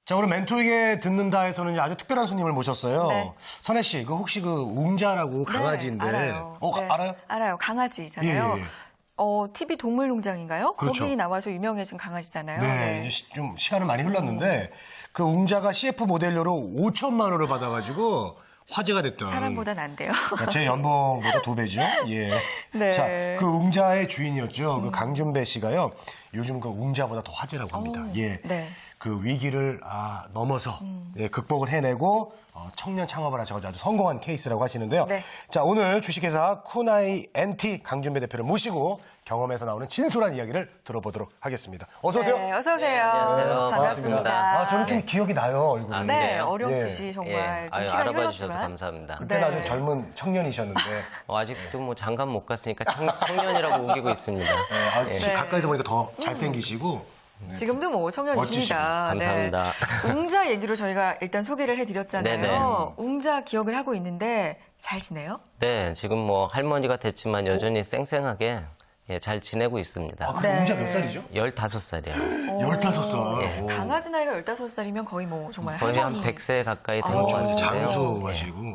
자, 오늘 멘토에게 듣는다에서는 아주 특별한 손님을 모셨어요. 네. 선혜 씨, 그 혹시 그 웅자라고 강아지인데. 알아요. 네, 알아요? 알아요. 강아지잖아요. 예, 예. TV 동물농장인가요? 그렇죠. 거기 나와서 유명해진 강아지잖아요. 네, 이제 좀 시간은 많이 흘렀는데 그 웅자가 CF 모델료로 5천만 원을 받아가지고 화제가 됐던. 사람보단 안 돼요. 제 연봉보다 2배죠. 예. 네. 자, 그 웅자의 주인이었죠. 그 강준배 씨가요. 요즘 그 웅자보다 더 화제라고 합니다. 예. 네. 그 위기를 넘어서 예, 극복을 해내고 청년 창업을 하셔가지고 아주 성공한 케이스라고 하시는데요. 네. 자, 오늘 주식회사 쿠나이 NT 강준배 대표를 모시고 경험에서 나오는 진솔한 이야기를 들어보도록 하겠습니다. 어서 오세요. 네, 어서 오세요. 안녕하세요. 반갑습니다. 저는 좀 기억이 나요, 얼굴이. 아, 네, 그래요? 어렴풋이 정말 좀 아유, 시간이 알아봐 주셔서 흘렀지만. 감사합니다. 그때는 네. 아주 젊은 청년이셨는데 아직도 뭐 장관 못 갔으니까 청년이라고 우기고 있습니다. 네. 가까이서 보니까 더 잘생기시고 지금도 뭐 청년이십니다. 멋지시고. 감사합니다. 네. 웅자 얘기로 저희가 일단 소개를 해드렸잖아요. 네네. 웅자 기억을 하고 있는데 잘 지내요? 네, 지금 뭐 할머니가 됐지만 여전히 쌩쌩하게 잘 지내고 있습니다. 그럼 네. 웅자 몇 살이죠? 15살이요. 15살. 예. 오. 강아지 나이가 15살이면 거의 뭐 정말 거의 한 할머니. 100세 가까이 된 것 그렇죠. 같은데요. 장수하시고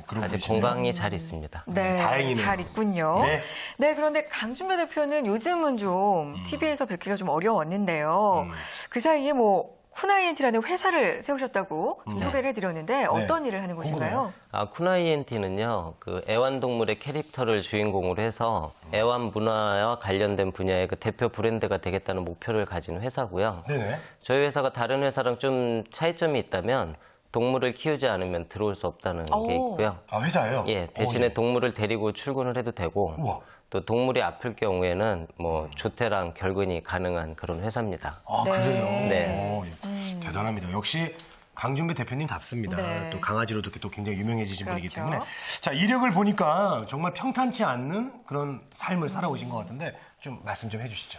그런 아직 분이시네요. 건강히 잘 있습니다. 네, 다행이네요. 잘 있군요. 네. 네, 그런데 강준배 대표는 요즘은 좀 TV에서 뵙기가 좀 어려웠는데요. 그 사이에 뭐 쿠나이엔티라는 회사를 세우셨다고 지금 소개를 해드렸는데 어떤 일을 하는 곳인가요? 쿠나이엔티는요, 그 애완동물의 캐릭터를 주인공으로 해서 애완 문화와 관련된 분야의 그 대표 브랜드가 되겠다는 목표를 가진 회사고요. 네네. 저희 회사가 다른 회사랑 좀 차이점이 있다면 동물을 키우지 않으면 들어올 수 없다는 게 있고요. 아, 회사예요? 예, 대신에 예. 동물을 데리고 출근을 해도 되고 우와. 또 동물이 아플 경우에는 뭐 조퇴랑 결근이 가능한 그런 회사입니다. 아, 네. 그래요? 네. 대단합니다. 역시 강준배 대표님답습니다. 네. 또 강아지로도 또 굉장히 유명해지신 분이기 그렇죠. 때문에. 자, 이력을 보니까 정말 평탄치 않는 그런 삶을 살아오신 것 같은데 좀 말씀 좀 해주시죠.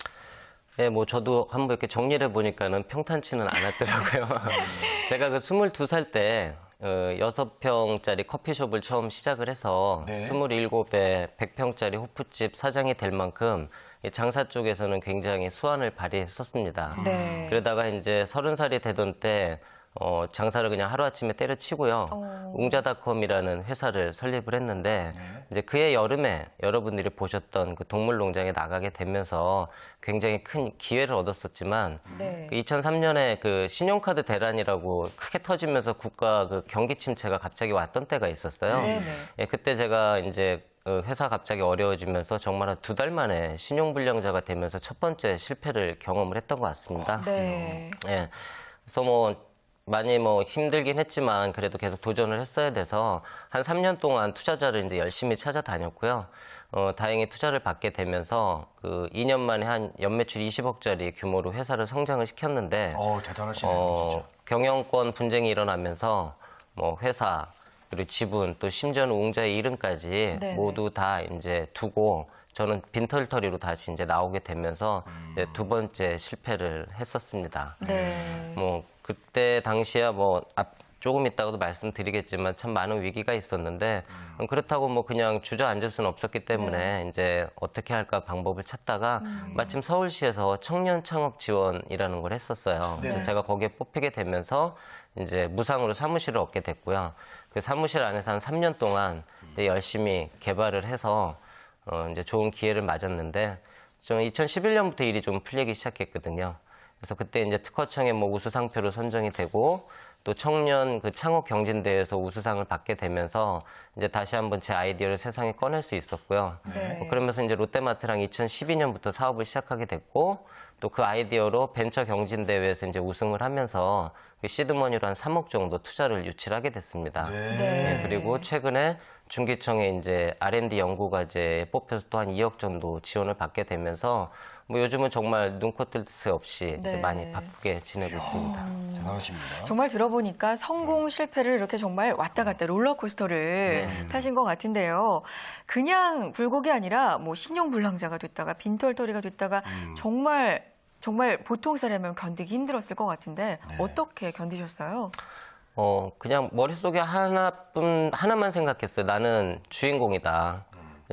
네, 뭐 저도 한번 이렇게 정리를 해보니까는 평탄치는 않았더라고요. 제가 그 22살 때 6평짜리 커피숍을 처음 시작을 해서 네. 27에 100평짜리 호프집 사장이 될 만큼 이 장사 쪽에서는 굉장히 수완을 발휘했었습니다. 네. 그러다가 이제 30살이 되던 때 장사를 그냥 하루아침에 때려치고요. 웅자닷컴이라는 회사를 설립을 했는데 이제 그해 여름에 여러분들이 보셨던 그 동물농장에 나가게 되면서 굉장히 큰 기회를 얻었었지만 네. 2003년에 그 신용카드 대란이라고 크게 터지면서 국가 그 경기 침체가 갑자기 왔던 때가 있었어요. 네네. 예, 그때 제가 이제 회사 갑자기 어려워지면서 정말 한 2달 만에 신용불량자가 되면서 첫 번째 실패를 경험을 했던 것 같습니다. 네. 예. 그래서 뭐 많이 뭐 힘들긴 했지만 그래도 계속 도전을 했어야 돼서 한 3년 동안 투자자를 이제 열심히 찾아다녔고요. 다행히 투자를 받게 되면서 그 2년 만에 한 연매출 20억짜리 규모로 회사를 성장을 시켰는데 대단하시네요, 진짜. 경영권 분쟁이 일어나면서 뭐 회사 그리고 지분 또 심지어는 웅자의 이름까지 네네. 모두 다 이제 두고 저는 빈털터리로 다시 이제 나오게 되면서 이제 두 번째 실패를 했었습니다. 네. 뭐 그때 당시야 뭐 조금 있다가도 말씀드리겠지만 참 많은 위기가 있었는데 그렇다고 뭐 그냥 주저앉을 수는 없었기 때문에 이제 어떻게 할까 방법을 찾다가 마침 서울시에서 청년 창업 지원이라는 걸 했었어요. 그래서 제가 거기에 뽑히게 되면서 이제 무상으로 사무실을 얻게 됐고요. 그 사무실 안에서 한 3년 동안 열심히 개발을 해서 이제 좋은 기회를 맞았는데 저는 2011년부터 일이 좀 풀리기 시작했거든요. 그래서 그때 이제 특허청에 뭐 우수상표로 선정이 되고 또 청년 그 창업 경진대회에서 우수상을 받게 되면서 이제 다시 한번 제 아이디어를 세상에 꺼낼 수 있었고요. 네. 그러면서 이제 롯데마트랑 2012년부터 사업을 시작하게 됐고 또 그 아이디어로 벤처 경진대회에서 이제 우승을 하면서 그 시드머니로 한 3억 정도 투자를 유치하게 됐습니다. 네. 그리고 최근에 중기청에 이제 R&D 연구과제에 뽑혀서 또 한 2억 정도 지원을 받게 되면서 뭐 요즘은 정말 눈코 뜰 새 없이 이제 네. 많이 바쁘게 지내고 있습니다. 대단하십니다. 정말 들어보니까 성공 실패를 이렇게 정말 왔다 갔다 롤러코스터를 타신 것 같은데요. 그냥 굴곡이 아니라 뭐 신용불량자가 됐다가 빈털터리가 됐다가 정말 보통 사람이면 견디기 힘들었을 것 같은데 어떻게 견디셨어요? 그냥 머릿속에 하나만 생각했어요. 나는 주인공이다.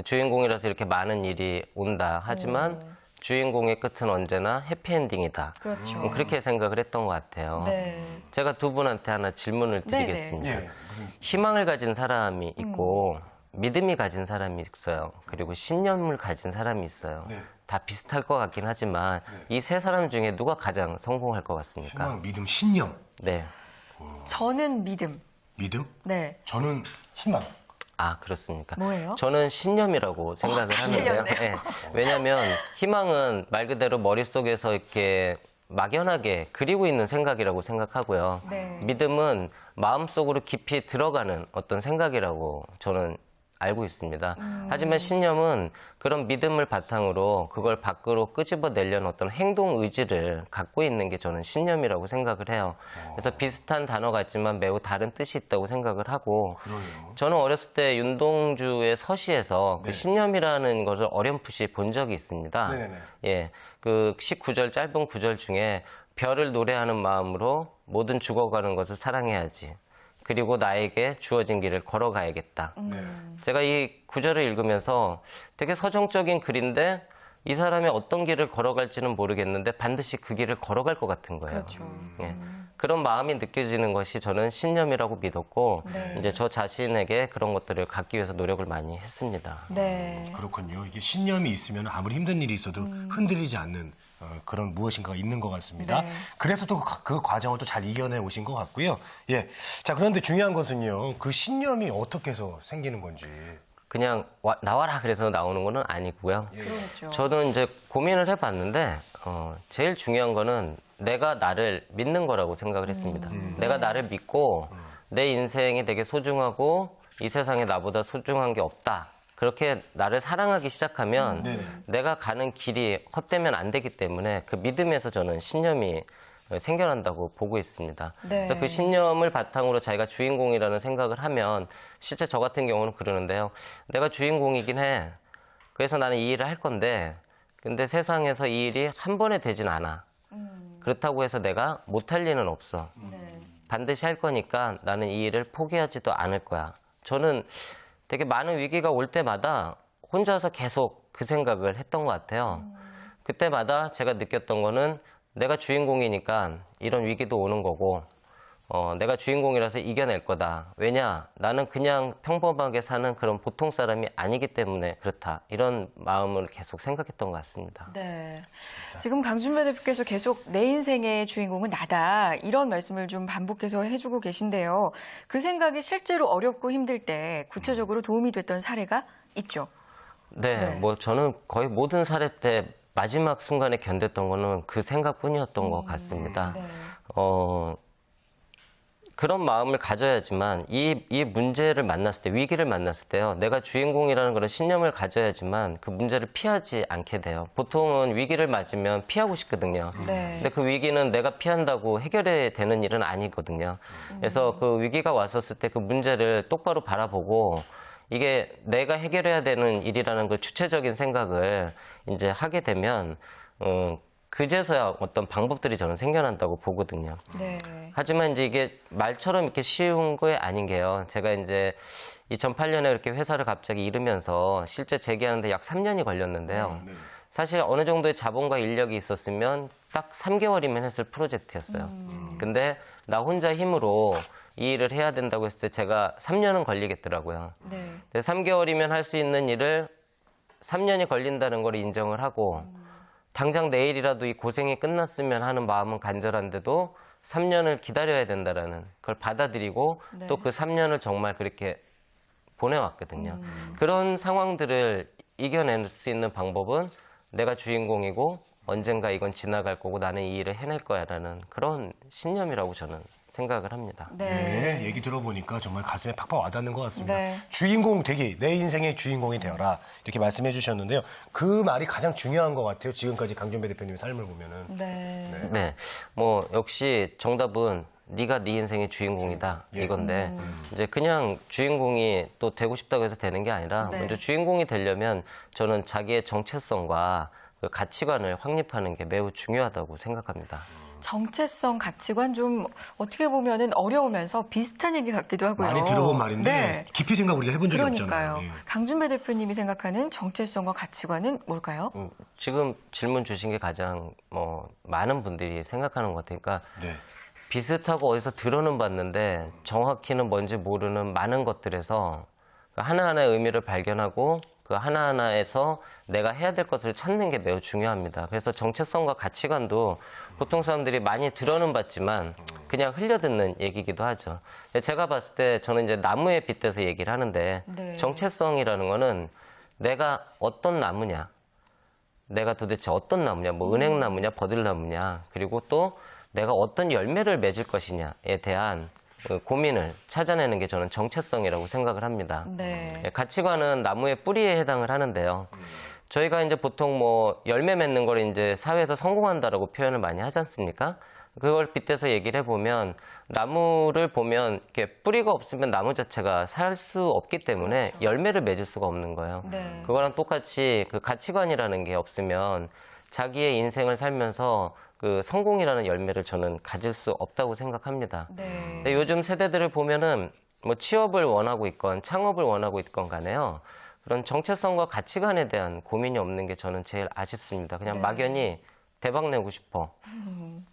주인공이라서 이렇게 많은 일이 온다. 하지만 주인공의 끝은 언제나 해피엔딩이다. 그렇죠. 그렇게 생각을 했던 것 같아요. 네. 제가 두 분한테 하나 질문을 네네. 드리겠습니다. 예. 희망을 가진 사람이 있고 믿음이 가진 사람이 있어요. 그리고 신념을 가진 사람이 있어요. 네. 다 비슷할 것 같긴 하지만 이 세 사람 중에 누가 가장 성공할 것 같습니까? 희망, 믿음, 신념. 네. 저는 믿음. 믿음? 네. 저는 희망. 아, 그렇습니까? 뭐예요? 저는 신념이라고 생각을 하는데요. 틀렸네요. 네. 왜냐하면 희망은 말 그대로 머릿속에서 이렇게 막연하게 그리고 있는 생각이라고 생각하고요. 네. 믿음은 마음속으로 깊이 들어가는 어떤 생각이라고 저는 알고 있습니다. 하지만 신념은 그런 믿음을 바탕으로 그걸 밖으로 끄집어내려는 어떤 행동 의지를 갖고 있는 게 저는 신념이라고 생각을 해요. 그래서 비슷한 단어 같지만 매우 다른 뜻이 있다고 생각을 하고 그러네요. 저는 어렸을 때 윤동주의 서시에서 그 신념이라는 것을 어렴풋이 본 적이 있습니다. 네네네. 예, 그 19절 짧은 구절 중에 별을 노래하는 마음으로 모든 죽어가는 것을 사랑해야지. 그리고 나에게 주어진 길을 걸어가야겠다. 제가 이 구절을 읽으면서 되게 서정적인 글인데 이 사람이 어떤 길을 걸어갈지는 모르겠는데 반드시 그 길을 걸어갈 것 같은 거예요. 그렇죠. 예. 그런 마음이 느껴지는 것이 저는 신념이라고 믿었고 네. 이제 저 자신에게 그런 것들을 갖기 위해서 노력을 많이 했습니다. 네. 그렇군요. 이게 신념이 있으면 아무리 힘든 일이 있어도 흔들리지 않는 그런 무엇인가가 있는 것 같습니다. 네. 그래서 또 그 과정을 또 잘 이겨내 오신 것 같고요. 예. 자, 그런데 중요한 것은요. 그 신념이 어떻게 해서 생기는 건지. 그냥 나와라 그래서 나오는 거는 아니고요. 그렇죠. 저는 이제 고민을 해봤는데 제일 중요한 거는 내가 나를 믿는 거라고 생각을 했습니다. 내가 나를 믿고 내 인생이 되게 소중하고 이 세상에 나보다 소중한 게 없다. 그렇게 나를 사랑하기 시작하면 내가 가는 길이 헛되면 안 되기 때문에 그 믿음에서 저는 신념이 생겨난다고 보고 있습니다. 네. 그래서 그 신념을 바탕으로 자기가 주인공이라는 생각을 하면 실제 저 같은 경우는 그러는데요. 내가 주인공이긴 해. 그래서 나는 이 일을 할 건데 근데 세상에서 이 일이 한 번에 되진 않아. 그렇다고 해서 내가 못할 리는 없어. 네. 반드시 할 거니까 나는 이 일을 포기하지도 않을 거야. 저는 되게 많은 위기가 올 때마다 혼자서 계속 그 생각을 했던 것 같아요. 그때마다 제가 느꼈던 거는 내가 주인공이니까 이런 위기도 오는 거고 내가 주인공이라서 이겨낼 거다. 왜냐? 나는 그냥 평범하게 사는 그런 보통 사람이 아니기 때문에 그렇다. 이런 마음을 계속 생각했던 것 같습니다. 네. 지금 강준배 대표께서 계속 내 인생의 주인공은 나다. 이런 말씀을 좀 반복해서 해주고 계신데요. 그 생각이 실제로 어렵고 힘들 때 구체적으로 도움이 됐던 사례가 있죠. 네, 뭐 저는 거의 모든 사례 때 마지막 순간에 견뎠던 거는 그 생각뿐이었던 것 같습니다. 네. 그런 마음을 가져야지만 이 문제를 만났을 때, 위기를 만났을 때요. 내가 주인공이라는 그런 신념을 가져야지만 그 문제를 피하지 않게 돼요. 보통은 위기를 맞으면 피하고 싶거든요. 네. 근데 그 위기는 내가 피한다고 해결이 되는 일은 아니거든요. 그래서 그 위기가 왔었을 때 그 문제를 똑바로 바라보고 이게 내가 해결해야 되는 일이라는 그 주체적인 생각을 이제 하게 되면 그제서야 어떤 방법들이 저는 생겨난다고 보거든요. 네. 하지만 이제 이게 말처럼 이렇게 쉬운 게 아닌 게요. 제가 이제 2008년에 이렇게 회사를 갑자기 잃으면서 실제 재기하는데 약 3년이 걸렸는데요. 사실 어느 정도의 자본과 인력이 있었으면 딱 3개월이면 했을 프로젝트였어요. 근데 나 혼자 힘으로 이 일을 해야 된다고 했을 때 제가 3년은 걸리겠더라고요. 네. 근데 3개월이면 할 수 있는 일을 3년이 걸린다는 걸 인정을 하고 당장 내일이라도 이 고생이 끝났으면 하는 마음은 간절한데도 3년을 기다려야 된다라는 그걸 받아들이고 네. 또 그 3년을 정말 그렇게 보내왔거든요. 그런 상황들을 이겨낼 수 있는 방법은 내가 주인공이고 언젠가 이건 지나갈 거고 나는 이 일을 해낼 거야라는 그런 신념이라고 저는 생각을 합니다. 네, 얘기 들어보니까 정말 가슴에 팍팍 와닿는 것 같습니다. 네. 주인공 되기, 내 인생의 주인공이 되어라 이렇게 말씀해 주셨는데요. 그 말이 가장 중요한 것 같아요. 지금까지 강준배 대표님의 삶을 보면은. 네. 네, 뭐 역시 정답은 네가 네 인생의 주인공이다 이건데 이제 그냥 주인공이 또 되고 싶다고 해서 되는 게 아니라 네. 먼저 주인공이 되려면 저는 자기의 정체성과 그 가치관을 확립하는 게 매우 중요하다고 생각합니다. 정체성, 가치관 좀 어떻게 보면은 어려우면서 비슷한 얘기 같기도 하고요. 많이 들어본 말인데 네. 깊이 생각 우리가 해본 적이 그러니까요. 없잖아요. 예. 강준배 대표님이 생각하는 정체성과 가치관은 뭘까요? 지금 질문 주신 게 가장 많은 분들이 생각하는 것 같으니까 네. 비슷하고 어디서 들어는 봤는데 정확히는 뭔지 모르는 많은 것들에서 그 하나하나의 의미를 발견하고 그 하나하나에서 내가 해야 될 것을 찾는 게 매우 중요합니다. 그래서 정체성과 가치관도 보통 사람들이 많이 들어는 봤지만 그냥 흘려듣는 얘기이기도 하죠. 제가 봤을 때 저는 이제 나무에 빗대서 얘기를 하는데 네. 정체성이라는 거는 내가 어떤 나무냐, 내가 도대체 어떤 나무냐, 뭐 은행나무냐, 버들나무냐, 그리고 또 내가 어떤 열매를 맺을 것이냐에 대한 그 고민을 찾아내는 게 저는 정체성이라고 생각을 합니다. 네. 가치관은 나무의 뿌리에 해당을 하는데요. 저희가 이제 보통 뭐 열매 맺는 걸 이제 사회에서 성공한다라고 표현을 많이 하지 않습니까? 그걸 빗대서 얘기를 해보면 나무를 보면 이렇게 뿌리가 없으면 나무 자체가 살 수 없기 때문에 열매를 맺을 수가 없는 거예요. 네. 그거랑 똑같이 그 가치관이라는 게 없으면 자기의 인생을 살면서 그 성공이라는 열매를 저는 가질 수 없다고 생각합니다. 네. 근데 요즘 세대들을 보면은 뭐 취업을 원하고 있건 창업을 원하고 있건 간에요. 그런 정체성과 가치관에 대한 고민이 없는 게 저는 제일 아쉽습니다. 그냥 네. 막연히 대박 내고 싶어.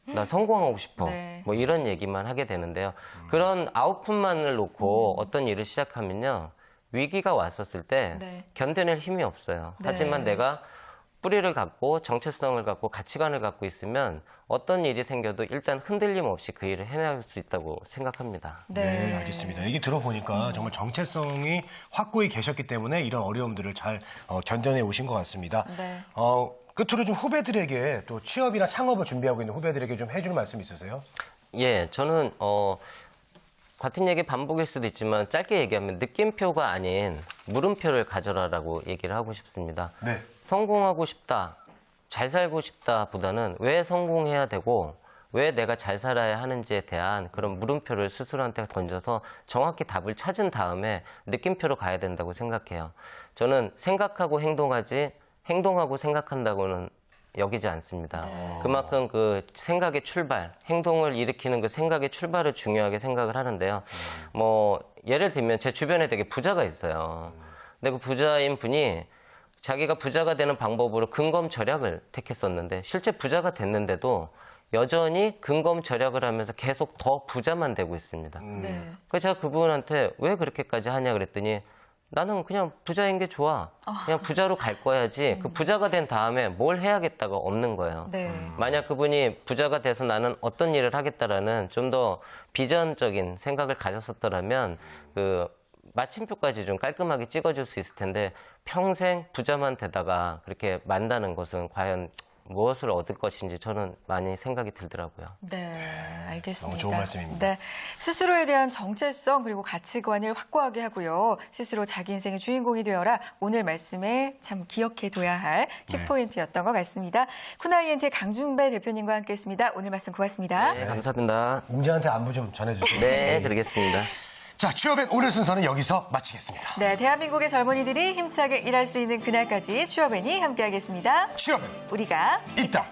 나 성공하고 싶어. 네. 뭐 이런 얘기만 하게 되는데요. 그런 아웃풋만을 놓고 어떤 일을 시작하면요. 위기가 왔었을 때 네. 견뎌낼 힘이 없어요. 네. 하지만 내가 뿌리를 갖고 정체성을 갖고 가치관을 갖고 있으면 어떤 일이 생겨도 일단 흔들림 없이 그 일을 해낼 수 있다고 생각합니다. 네, 알겠습니다. 얘기 들어보니까 정말 정체성이 확고히 계셨기 때문에 이런 어려움들을 잘 견뎌내 오신 것 같습니다. 네. 끝으로 좀 후배들에게 또 취업이나 창업을 준비하고 있는 후배들에게 좀 해줄 말씀 있으세요? 예, 저는 같은 얘기 반복일 수도 있지만 짧게 얘기하면 느낌표가 아닌 물음표를 가져라라고 얘기를 하고 싶습니다. 네. 성공하고 싶다, 잘 살고 싶다 보다는 왜 성공해야 되고 왜 내가 잘 살아야 하는지에 대한 그런 물음표를 스스로한테 던져서 정확히 답을 찾은 다음에 느낌표로 가야 된다고 생각해요. 저는 생각하고 행동하지 행동하고 생각한다고는 여기지 않습니다. 그만큼 그 생각의 출발, 행동을 일으키는 그 생각의 출발을 중요하게 생각을 하는데요. 뭐 예를 들면 제 주변에 되게 부자가 있어요. 근데 그 부자인 분이 자기가 부자가 되는 방법으로 근검절약을 택했었는데 실제 부자가 됐는데도 여전히 근검절약을 하면서 계속 더 부자만 되고 있습니다. 네. 그래서 제가 그분한테 왜 그렇게까지 하냐 그랬더니 나는 그냥 부자인 게 좋아. 그냥 부자로 갈 거야지. 그 부자가 된 다음에 뭘 해야겠다가 없는 거예요. 네. 만약 그분이 부자가 돼서 나는 어떤 일을 하겠다라는 좀 더 비전적인 생각을 가졌었더라면 그 마침표까지 좀 깔끔하게 찍어줄 수 있을 텐데 평생 부자만 되다가 그렇게 만다는 것은 과연 무엇을 얻을 것인지 저는 많이 생각이 들더라고요. 네, 알겠습니다. 너무 좋은 말씀입니다. 네, 스스로에 대한 정체성 그리고 가치관을 확고하게 하고요. 스스로 자기 인생의 주인공이 되어라. 오늘 말씀에 참 기억해둬야 할 키포인트였던 것 같습니다. 쿠나이엔트의 강준배 대표님과 함께했습니다. 오늘 말씀 고맙습니다. 네, 감사합니다. 웅재한테 안부 좀 전해주세요. 네, 드리겠습니다. 자, 취업의 오늘 순서는 여기서 마치겠습니다. 네, 대한민국의 젊은이들이 힘차게 일할 수 있는 그날까지 취업앤이 함께하겠습니다. 취업은 우리가 있다.